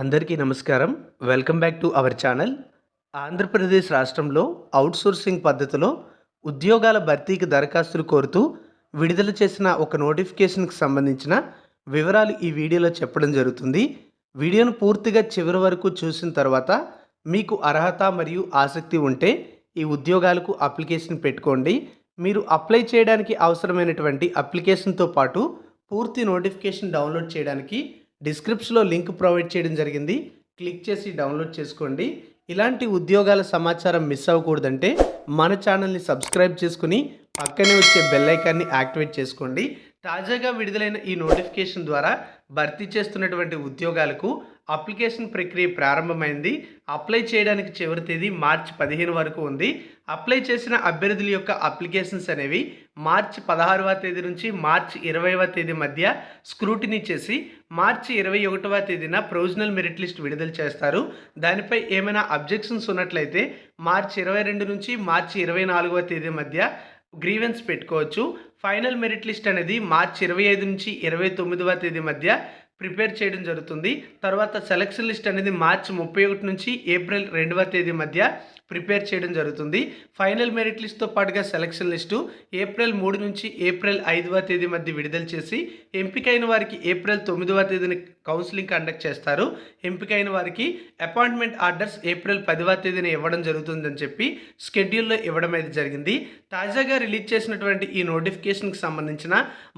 అందరికీ నమస్కారం. Welcome back to our channel. Andhra Pradesh రాష్ట్రంలో అవుట్‌సోర్సింగ్ పద్ధతిలో ఉద్యోగాల భర్తీకి దరఖాస్తులు కోరుతూ విడుదల చేసిన ఒక నోటిఫికేషన్‌కి సంబంధించిన వివరాలు ఈ వీడియోలో చెప్పడం జరుగుతుంది. వీడియోను పూర్తిగా చివరి వరకు చూసిన తర్వాత మీకు అర్హత మరియు ఆసక్తి ఉంటే ఈ ఉద్యోగాలకు అప్లికేషన్ పెట్టుకోండి. మీరు అప్లై చేయడానికి అవసరమైనటువంటి అప్లికేషన్‌తో పాటు పూర్తి నోటిఫికేషన్ డౌన్లోడ్ చేయడానికి డిస్క్రిప్షన్లో లింక్ ప్రొవైడ్ చేయడం జరిగింది. క్లిక్ చేసి డౌన్లోడ్ చేసుకోండి. ఇలాంటి ఉద్యోగాల సమాచారం మిస్ అవ్వకూడదంటే మన ఛానల్ని సబ్స్క్రైబ్ చేసుకుని పక్కనే వచ్చే బెల్ ఐకాన్ని యాక్టివేట్ చేసుకోండి. తాజాగా విడుదలైన ఈ నోటిఫికేషన్ ద్వారా భర్తీ చేస్తున్నటువంటి ఉద్యోగాలకు అప్లికేషన్ ప్రక్రియ ప్రారంభమైంది. అప్లై చేయడానికి చివరి తేదీ మార్చి 15 వరకు ఉంది. అప్లై చేసిన అభ్యర్థుల యొక్క అప్లికేషన్స్ అనేవి మార్చి 16వ తేదీ నుంచి మార్చి 20వ తేదీ మధ్య స్క్రూటినీ చేసి మార్చి 21వ తేదీన ప్రొవిజనల్ మెరిట్ లిస్ట్ విడుదల చేస్తారు. దానిపై ఏమైనా అబ్జెక్షన్స్ ఉన్నట్లయితే మార్చి 22 నుంచి మార్చి 24వ తేదీ మధ్య గ్రీవెన్స్ పెట్టుకోవచ్చు. ఫైనల్ మెరిట్ లిస్ట్ అనేది మార్చి 25 నుంచి 29వ తేదీ మధ్య ప్రిపేర్ చేయడం జరుగుతుంది. తర్వాత సెలక్షన్ లిస్ట్ అనేది మార్చి 31 నుంచి ఏప్రిల్ 2వ తేదీ మధ్య ప్రిపేర్ చేయడం జరుగుతుంది. ఫైనల్ మెరిట్ లిస్ట్తో పాటుగా సెలక్షన్ లిస్టు ఏప్రిల్ 3 నుంచి ఏప్రిల్ 5వ తేదీ మధ్య విడుదల చేసి ఎంపికైన వారికి ఏప్రిల్ 9వ తేదీన కౌన్సిలింగ్ కండక్ట్ చేస్తారు. ఎంపికైన వారికి అపాయింట్మెంట్ ఆర్డర్స్ ఏప్రిల్ 10వ తేదీన ఇవ్వడం జరుగుతుందని చెప్పి షెడ్యూల్లో ఇవ్వడం అయితే జరిగింది. తాజాగా రిలీజ్ చేసినటువంటి ఈ నోటిఫికేషన్కి సంబంధించిన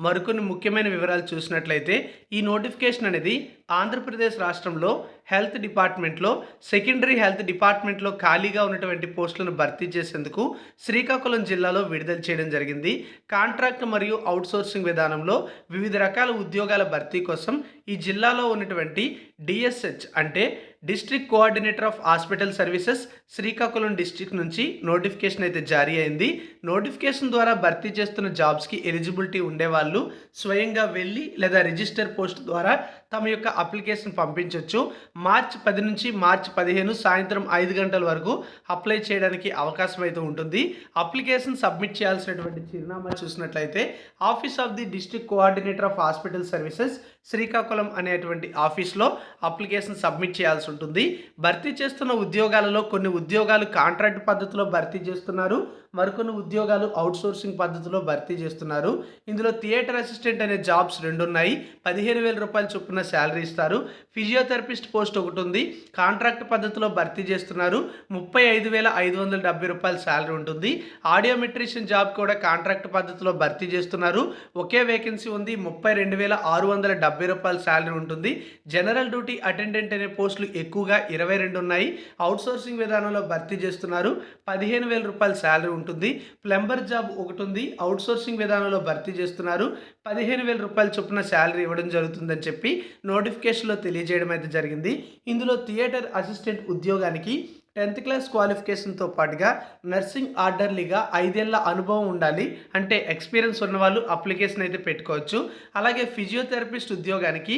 మరికొన్ని ముఖ్యమైన వివరాలు చూసినట్లయితే ఈ నోటిఫికేషన్ అనేది ఆంధ్రప్రదేశ్ రాష్ట్రంలో హెల్త్ డిపార్ట్మెంట్లో సెకండరీ హెల్త్ డిపార్ట్మెంట్లో ఖాళీగా ఉన్నటువంటి పోస్టులను భర్తీ చేసేందుకు శ్రీకాకుళం జిల్లాలో విడుదల చేయడం జరిగింది. కాంట్రాక్ట్ మరియు అవుట్సోర్సింగ్ విధానంలో వివిధ రకాల ఉద్యోగాల భర్తీ కోసం ఈ జిల్లాలో ఉన్నటువంటి డిఎస్హెచ్ అంటే district coordinator of hospital services Srikakulam district నుంచి నోటిఫికేషన్ అయితే జారీ అయింది. నోటిఫికేషన్ ద్వారా భర్తీ చేస్తున్న జాబ్స్కి ఎలిజిబిలిటీ ఉండేవాళ్ళు స్వయంగా వెళ్ళి లేదా రిజిస్టర్ పోస్ట్ ద్వారా తమ యొక్క అప్లికేషన్ పంపించవచ్చు. మార్చి 10 నుంచి మార్చి 15 సాయంత్రం 5 గంటల వరకు అప్లై చేయడానికి అవకాశం అయితే ఉంటుంది. అప్లికేషన్ సబ్మిట్ చేయాల్సినటువంటి చిరునామా చూసినట్లయితే office of the district coordinator of hospital services Srikakulam అనేటువంటి ఆఫీస్లో అప్లికేషన్ సబ్మిట్ చేయాల్సి ఉంటుంది. భర్తీ చేస్తున్న ఉద్యోగాలలో కొన్ని ఉద్యోగాలు కాంట్రాక్ట్ పద్ధతిలో భర్తీ చేస్తున్నారు, మరికొన్ని ఉద్యోగాలు అవుట్సోర్సింగ్ పద్ధతిలో భర్తీ చేస్తున్నారు. ఇందులో థియేటర్ అసిస్టెంట్ అనే జాబ్స్ 2 ఉన్నాయి. 15,000 రూపాయల చొప్పున శాలరీ ఇస్తారు. ఫిజియోథెరపిస్ట్ పోస్ట్ ఒకటి ఉంది, కాంట్రాక్ట్ పద్ధతిలో భర్తీ చేస్తున్నారు. 35,570 రూపాయల శాలరీ ఉంటుంది. ఆడియోమెట్రిషియన్ జాబ్ కూడా కాంట్రాక్ట్ పద్ధతిలో భర్తీ చేస్తున్నారు. ఒకే వేకెన్సీ ఉంది. 32,670 రూపాయల శాలరీ ఉంటుంది. జనరల్ డ్యూటీ అటెండెంట్ అనే పోస్టులు ఎక్కువగా 22 ఉన్నాయి. అవుట్సోర్సింగ్ విధానంలో భర్తీ చేస్తున్నారు. 15,000 రూపాయల శాలరీ ఉంటుంది. ప్లంబర్ జాబ్ ఒకటి ఉంది, అవుట్సోర్సింగ్ విధానంలో భర్తీ చేస్తున్నారు. 15,000 రూపాయల చొప్పున శాలరీ ఇవ్వడం జరుగుతుందని చెప్పి నోటిఫికేషన్లో తెలియజేయడం అయితే జరిగింది. ఇందులో థియేటర్ అసిస్టెంట్ ఉద్యోగానికి 10th క్లాస్ క్వాలిఫికేషన్తో పాటుగా నర్సింగ్ ఆర్డర్లీగా 5 ఏళ్ల అనుభవం ఉండాలి. అంటే ఎక్స్పీరియన్స్ ఉన్నవాళ్ళు అప్లికేషన్ అయితే పెట్టుకోవచ్చు. అలాగే ఫిజియోథెరపిస్ట్ ఉద్యోగానికి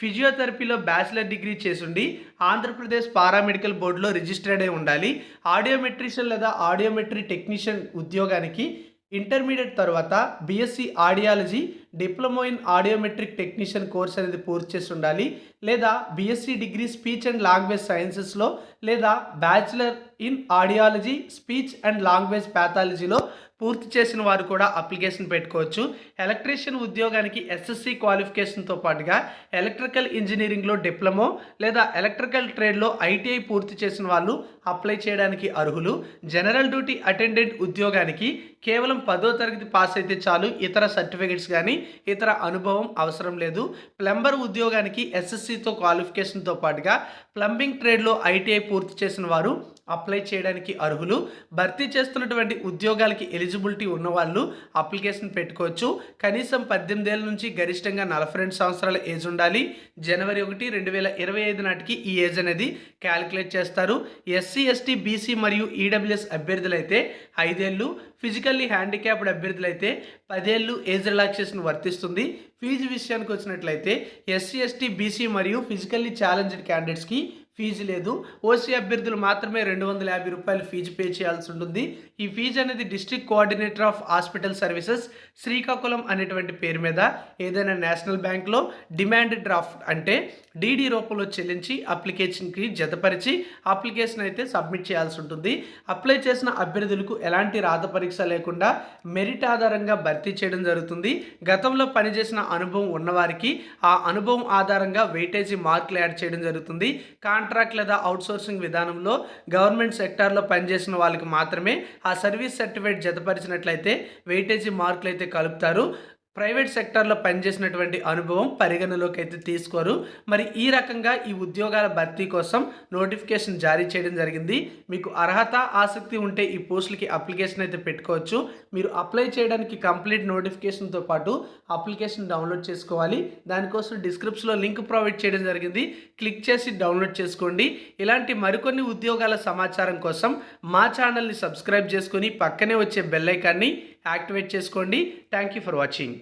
ఫిజియోథెరపీలో బ్యాచిలర్ డిగ్రీ చేసుండి ఆంధ్రప్రదేశ్ పారామెడికల్ బోర్డులో రిజిస్టర్డ్ అయి ఉండాలి. ఆడియోమెట్రిషియన్ లేదా ఆడియోమెట్రీ టెక్నీషియన్ ఉద్యోగానికి ఇంటర్మీడియట్ తర్వాత BSc audiology diploma in audiometric technician course అనేది పూర్తి చేసి ఉండాలి. లేదా BSc degree speech and language సైన్సెస్లో లేదా bachelor in audiology speech and language ప్యాథాలజీలో పూర్తి చేసిన వారు కూడా అప్లికేషన్ పెట్టుకోవచ్చు. ఎలక్ట్రీషియన్ ఉద్యోగానికి ఎస్ఎస్సి క్వాలిఫికేషన్తో పాటుగా ఎలక్ట్రికల్ ఇంజనీరింగ్లో డిప్లొమో లేదా ఎలక్ట్రికల్ ట్రేడ్లో ఐటీఐ పూర్తి చేసిన వాళ్ళు అప్లై చేయడానికి అర్హులు. జనరల్ డ్యూటీ అటెండెంట్ ఉద్యోగానికి కేవలం 10వ తరగతి పాస్ అయితే చాలు, ఇతర సర్టిఫికెట్స్ కానీ ఇతర అనుభవం అవసరం లేదు. ప్లంబర్ ఉద్యోగానికి ఎస్ఎస్సితో క్వాలిఫికేషన్తో పాటుగా ప్లంబింగ్ ట్రేడ్లో ఐటీఐ పూర్తి చేసిన వారు అప్లై చేయడానికి అర్హులు. భర్తీ చేస్తున్నటువంటి ఉద్యోగాలకి ఎలిజిబిలిటీ ఉన్నవాళ్ళు అప్లికేషన్ పెట్టుకోవచ్చు. కనీసం 18 ఏళ్ళ నుంచి గరిష్టంగా 42 సంవత్సరాల ఏజ్ ఉండాలి. జనవరి 1, 2025 నాటికి ఈ ఏజ్ అనేది క్యాలిక్యులేట్ చేస్తారు. ఎస్సీ, ఎస్టీ, బీసీ మరియు ఈడబ్ల్యూఎస్ అభ్యర్థులైతే 5 ఏళ్ళు, ఫిజికల్లీ హ్యాండిక్యాప్డ్ అభ్యర్థులైతే 10 ఏళ్ళు ఏజ్ రిలాక్సేషన్ వర్తిస్తుంది. ఫీజు విషయానికి వచ్చినట్లయితే ఎస్సీ, ఎస్టీ, బీసీ మరియు ఫిజికల్లీ ఛాలెంజ్డ్ క్యాండిడేట్స్కి ఫీజు లేదు. ఓసీ అభ్యర్థులు మాత్రమే రూ. 250 ఫీజు పే చేయాల్సి ఉంటుంది. ఈ ఫీజు అనేది district coordinator of hospital services Srikakulam అనేటువంటి పేరు మీద ఏదైనా నేషనల్ బ్యాంక్లో డిమాండ్ డ్రాఫ్ట్ అంటే డీడీ రూపంలో చెల్లించి అప్లికేషన్కి జతపరిచి అప్లికేషన్ అయితే సబ్మిట్ చేయాల్సి ఉంటుంది. అప్లై చేసిన అభ్యర్థులకు ఎలాంటి రాత పరీక్ష లేకుండా మెరిట్ ఆధారంగా భర్తీ చేయడం జరుగుతుంది. గతంలో పనిచేసిన అనుభవం ఉన్నవారికి ఆ అనుభవం ఆధారంగా వెయిటేజీ మార్కులు యాడ్ చేయడం జరుగుతుంది. కాంట్రాక్ట్ లేదా అవుట్సోర్సింగ్ విధానంలో గవర్నమెంట్ సెక్టార్లో పనిచేసిన వాళ్ళకి మాత్రమే ఆ సర్వీస్ సర్టిఫికేట్ జతపరిచినట్లయితే వెయిటేజీ మార్కులు అయితే కలుపుతారు. ప్రైవేట్ సెక్టార్లో పనిచేసినటువంటి అనుభవం పరిగణలోకి అయితే తీసుకోరు. మరి ఈ రకంగా ఈ ఉద్యోగాల భర్తీ కోసం నోటిఫికేషన్ జారీ చేయడం జరిగింది. మీకు అర్హత ఆసక్తి ఉంటే ఈ పోస్టులకి అప్లికేషన్ అయితే పెట్టుకోవచ్చు. మీరు అప్లై చేయడానికి కంప్లీట్ నోటిఫికేషన్తో పాటు అప్లికేషన్ డౌన్లోడ్ చేసుకోవాలి. దానికోసం డిస్క్రిప్షన్లో లింక్ ప్రొవైడ్ చేయడం జరిగింది. క్లిక్ చేసి డౌన్లోడ్ చేసుకోండి. ఇలాంటి మరికొన్ని ఉద్యోగాల సమాచారం కోసం మా ఛానల్ని సబ్స్క్రైబ్ చేసుకొని పక్కనే వచ్చే బెల్ ఐకాన్ని యాక్టివేట్ చేసుకోండి. Thank you for watching.